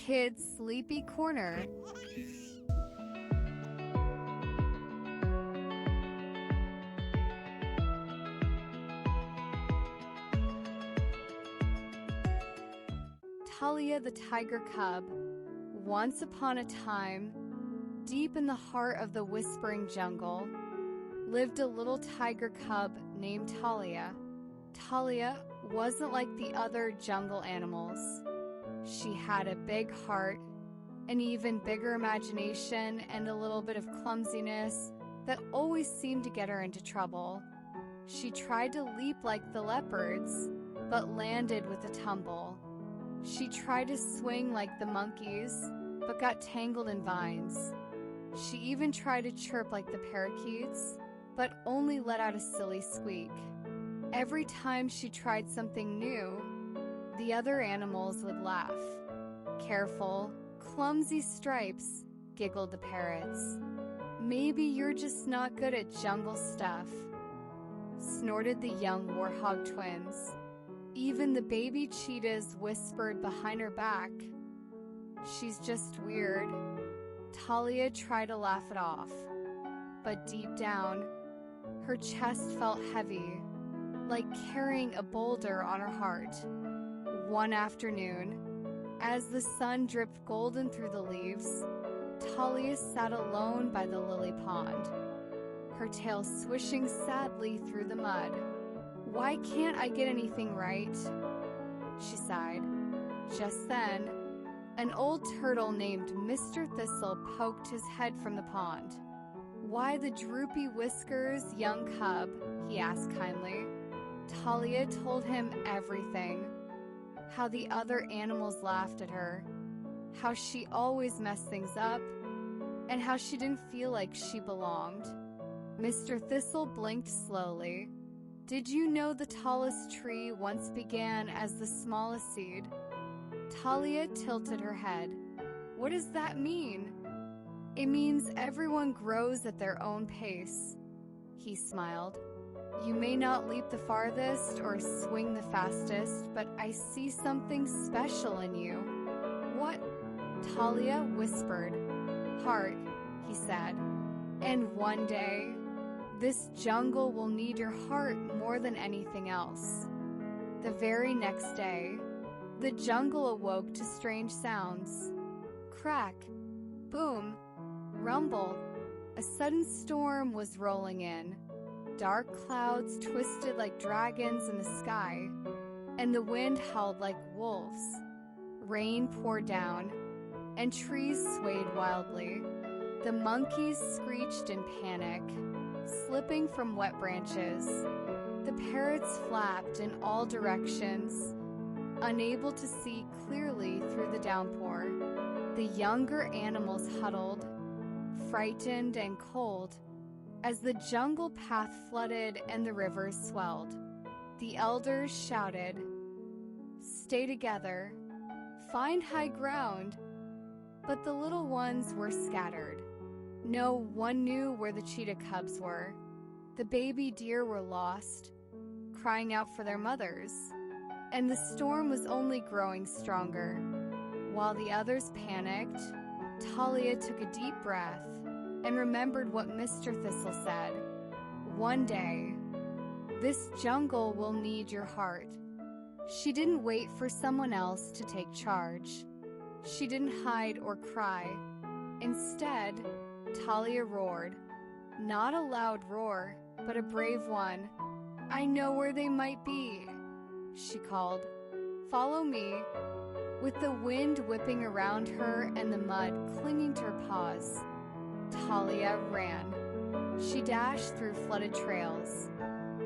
Kids' Sleepy Corner. Talia the tiger cub. Once upon a time, deep in the heart of the whispering jungle, lived a little tiger cub named Talia. Talia wasn't like the other jungle animals. She had a big heart, an even bigger imagination, and a little bit of clumsiness that always seemed to get her into trouble. She tried to leap like the leopards, but landed with a tumble. She tried to swing like the monkeys, but got tangled in vines. She even tried to chirp like the parakeets, but only let out a silly squeak. Every time she tried something new, the other animals would laugh. "Careful, clumsy Stripes," giggled the parrots. "Maybe you're just not good at jungle stuff," snorted the young warthog twins. Even the baby cheetahs whispered behind her back, "She's just weird." Talia tried to laugh it off, but deep down, her chest felt heavy, like carrying a boulder on her heart. One afternoon, as the sun dripped golden through the leaves, Talia sat alone by the lily pond, her tail swishing sadly through the mud. "Why can't I get anything right?" she sighed. Just then, an old turtle named Mr. Thistle poked his head from the pond. "Why the droopy whiskers, young cub?" he asked kindly. Talia told him everything. How the other animals laughed at her, how she always messed things up, and how she didn't feel like she belonged. Mr. Thistle blinked slowly. "Did you know the tallest tree once began as the smallest seed?" Talia tilted her head. "What does that mean?" "It means everyone grows at their own pace," he smiled. "You may not leap the farthest or swing the fastest, but I see something special in you." "What?" Talia whispered. "Heart," he said. "And one day, this jungle will need your heart more than anything else." The very next day, the jungle awoke to strange sounds. Crack, boom, rumble. A sudden storm was rolling in. Dark clouds twisted like dragons in the sky, and the wind howled like wolves. Rain poured down, and trees swayed wildly. The monkeys screeched in panic, slipping from wet branches. The parrots flapped in all directions, unable to see clearly through the downpour. The younger animals huddled, frightened and cold, as the jungle path flooded and the rivers swelled. The elders shouted, "Stay together, find high ground." But the little ones were scattered. No one knew where the cheetah cubs were. The baby deer were lost, crying out for their mothers. And the storm was only growing stronger. While the others panicked, Talia took a deep breath and remembered what Mr. Thistle said. "One day, this jungle will need your heart." She didn't wait for someone else to take charge. She didn't hide or cry. Instead, Talia roared. Not a loud roar, but a brave one. "I know where they might be," she called. "Follow me." With the wind whipping around her and the mud clinging to her paws, Talia ran. She dashed through flooded trails.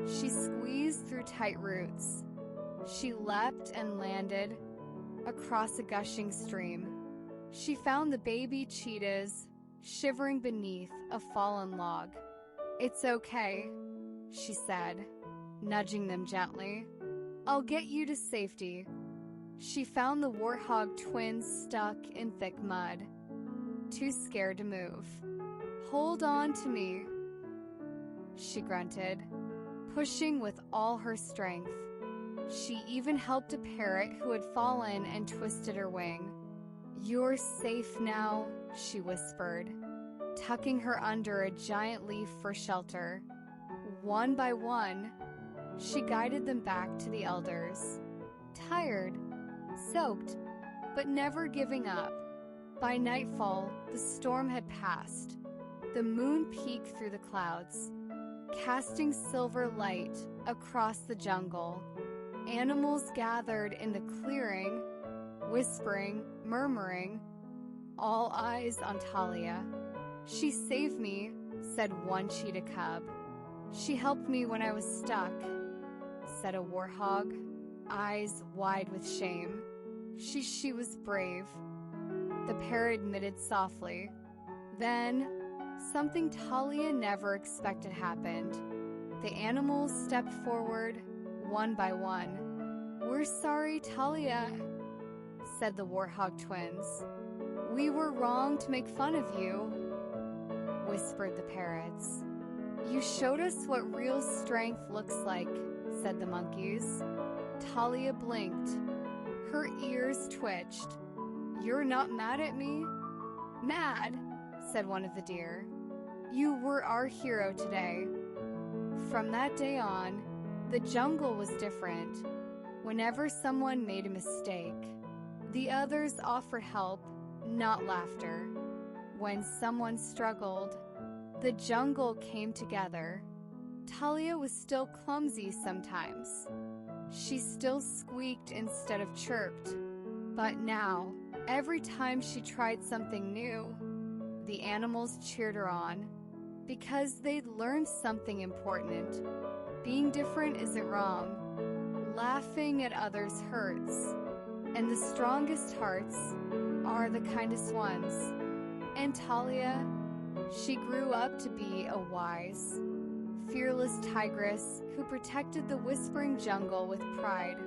She squeezed through tight roots. She leapt and landed across a gushing stream. She found the baby cheetahs shivering beneath a fallen log. "It's okay," she said, nudging them gently. "I'll get you to safety." She found the warthog twins stuck in thick mud, too scared to move. "Hold on to me," she grunted, pushing with all her strength. She even helped a parrot who had fallen and twisted her wing. "You're safe now," she whispered, tucking her under a giant leaf for shelter. One by one, she guided them back to the elders. Tired, soaked, but never giving up. By nightfall, the storm had passed. The moon peeked through the clouds, casting silver light across the jungle. Animals gathered in the clearing, whispering, murmuring, all eyes on Talia. "She saved me," said one cheetah cub. "She helped me when I was stuck," said a warthog, eyes wide with shame. She was brave," the parrot admitted softly. Then, something Talia never expected happened. The animals stepped forward, one by one. "We're sorry, Talia," said the warthog twins. "We were wrong to make fun of you," whispered the parrots. "You showed us what real strength looks like," said the monkeys. Talia blinked. Her ears twitched. "You're not mad at me?" "Mad," said one of the deer. "You were our hero today." From that day on, the jungle was different. Whenever someone made a mistake, the others offered help, not laughter. When someone struggled, the jungle came together. Talia was still clumsy sometimes. She still squeaked instead of chirped. But now, every time she tried something new, the animals cheered her on, because they'd learned something important. Being different isn't wrong. Laughing at others hurts. And the strongest hearts are the kindest ones. And Talia, she grew up to be a wise, fearless tigress who protected the whispering jungle with pride,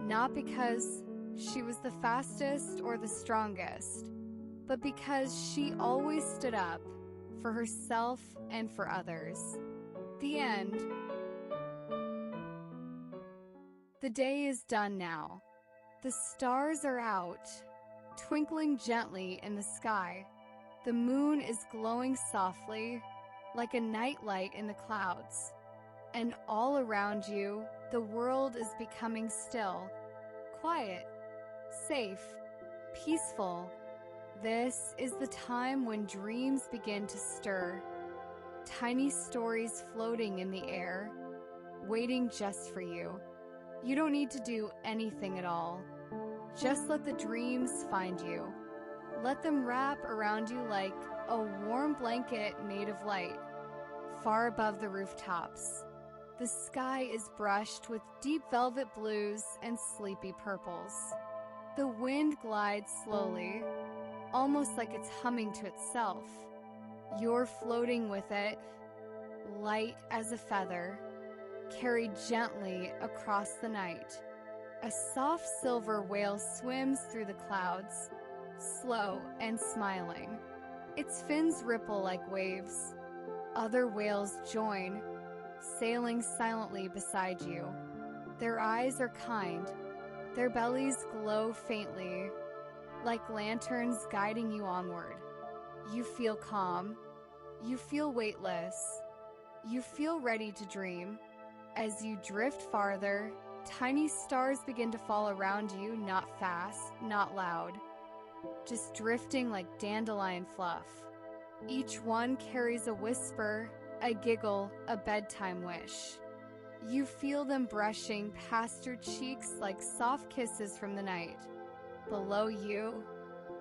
not because she was the fastest or the strongest, but because she always stood up for herself and for others. The end. The day is done now. The stars are out, twinkling gently in the sky. The moon is glowing softly, like a nightlight in the clouds. And all around you, the world is becoming still, quiet, safe, peaceful. This is the time when dreams begin to stir. Tiny stories floating in the air, waiting just for you. You don't need to do anything at all. Just let the dreams find you. Let them wrap around you like a warm blanket made of light. Far above the rooftops, the sky is brushed with deep velvet blues and sleepy purples. The wind glides slowly, almost like it's humming to itself. You're floating with it, light as a feather, carried gently across the night. A soft silver whale swims through the clouds, slow and smiling. Its fins ripple like waves. Other whales join, sailing silently beside you. Their eyes are kind. Their bellies glow faintly, like lanterns guiding you onward. You feel calm. You feel weightless. You feel ready to dream. As you drift farther, tiny stars begin to fall around you, not fast, not loud, just drifting like dandelion fluff. Each one carries a whisper, a giggle, a bedtime wish. You feel them brushing past your cheeks like soft kisses from the night. Below you,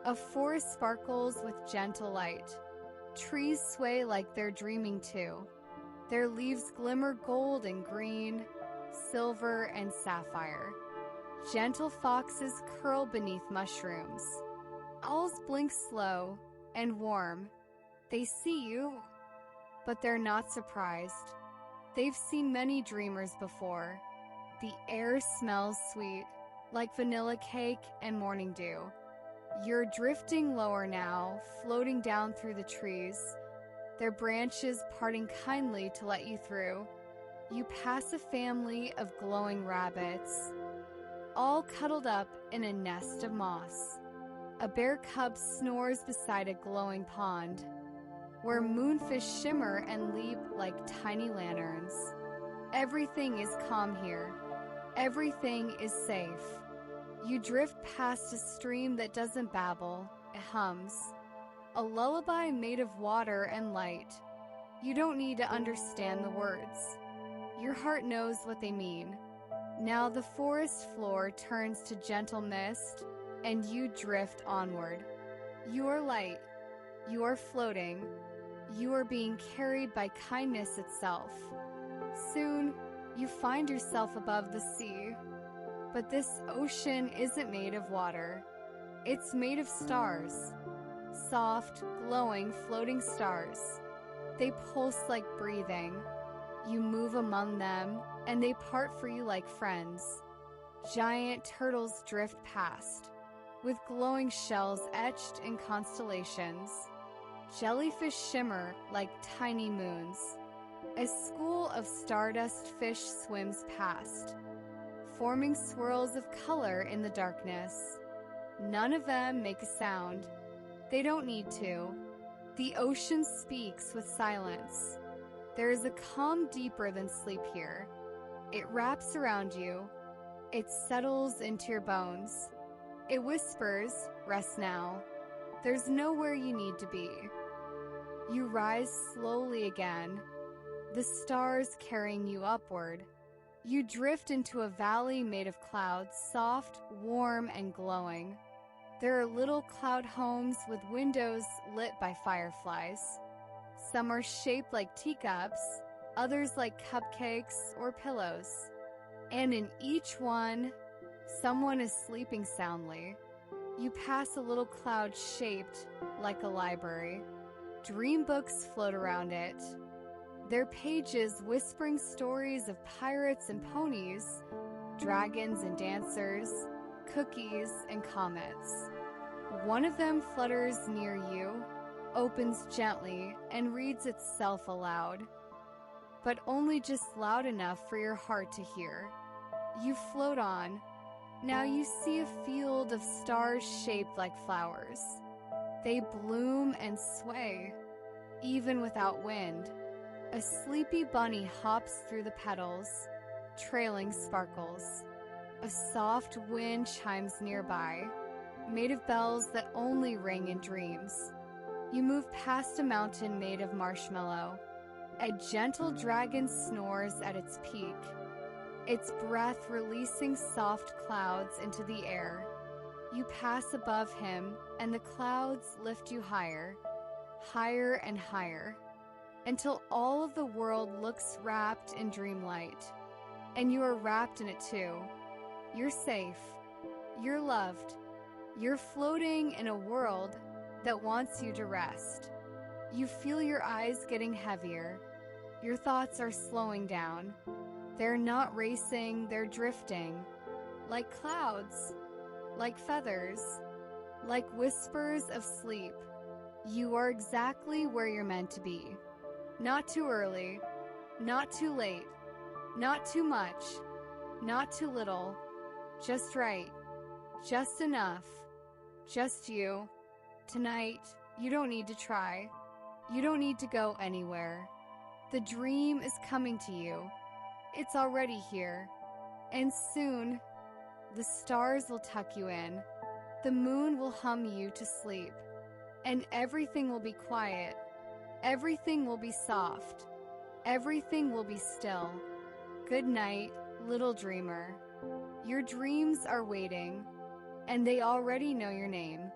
a forest sparkles with gentle light. Trees sway like they're dreaming too. Their leaves glimmer gold and green, silver and sapphire. Gentle foxes curl beneath mushrooms. Owls blink slow and warm. They see you, but they're not surprised. They've seen many dreamers before. The air smells sweet, like vanilla cake and morning dew. You're drifting lower now, floating down through the trees, their branches parting kindly to let you through. You pass a family of glowing rabbits, all cuddled up in a nest of moss. A bear cub snores beside a glowing pond, where moonfish shimmer and leap like tiny lanterns. Everything is calm here. Everything is safe. You drift past a stream that doesn't babble, it hums. A lullaby made of water and light. You don't need to understand the words. Your heart knows what they mean. Now the forest floor turns to gentle mist, and you drift onward. You are light. You are floating. You are being carried by kindness itself. Soon, you find yourself above the sea. But this ocean isn't made of water. It's made of stars. Soft, glowing, floating stars. They pulse like breathing. You move among them, and they part for you like friends. Giant turtles drift past, with glowing shells etched in constellations. Jellyfish shimmer like tiny moons. A school of stardust fish swims past, forming swirls of color in the darkness. None of them make a sound. They don't need to. The ocean speaks with silence. There is a calm deeper than sleep here. It wraps around you. It settles into your bones. It whispers, rest now. There's nowhere you need to be. You rise slowly again, the stars carrying you upward. You drift into a valley made of clouds, soft, warm, and glowing. There are little cloud homes with windows lit by fireflies. Some are shaped like teacups, others like cupcakes or pillows. And in each one, someone is sleeping soundly. You pass a little cloud shaped like a library. Dream books float around it, their pages whispering stories of pirates and ponies, dragons and dancers, cookies and comets. One of them flutters near you, opens gently, and reads itself aloud, but only just loud enough for your heart to hear. You float on. Now you see a field of stars shaped like flowers. They bloom and sway, even without wind. A sleepy bunny hops through the petals, trailing sparkles. A soft wind chimes nearby, made of bells that only ring in dreams. You move past a mountain made of marshmallow. A gentle dragon snores at its peak, its breath releasing soft clouds into the air. You pass above him, and the clouds lift you higher, higher and higher, until all of the world looks wrapped in dreamlight. And you are wrapped in it too. You're safe. You're loved. You're floating in a world that wants you to rest. You feel your eyes getting heavier. Your thoughts are slowing down. They're not racing, they're drifting, like clouds, like feathers, like whispers of sleep. You are exactly where you're meant to be. Not too early, not too late, not too much, not too little, just right, just enough, just you. Tonight, you don't need to try. You don't need to go anywhere. The dream is coming to you. It's already here. And soon, the stars will tuck you in. The moon will hum you to sleep. And everything will be quiet. Everything will be soft. Everything will be still. Good night, little dreamer. Your dreams are waiting, and they already know your name.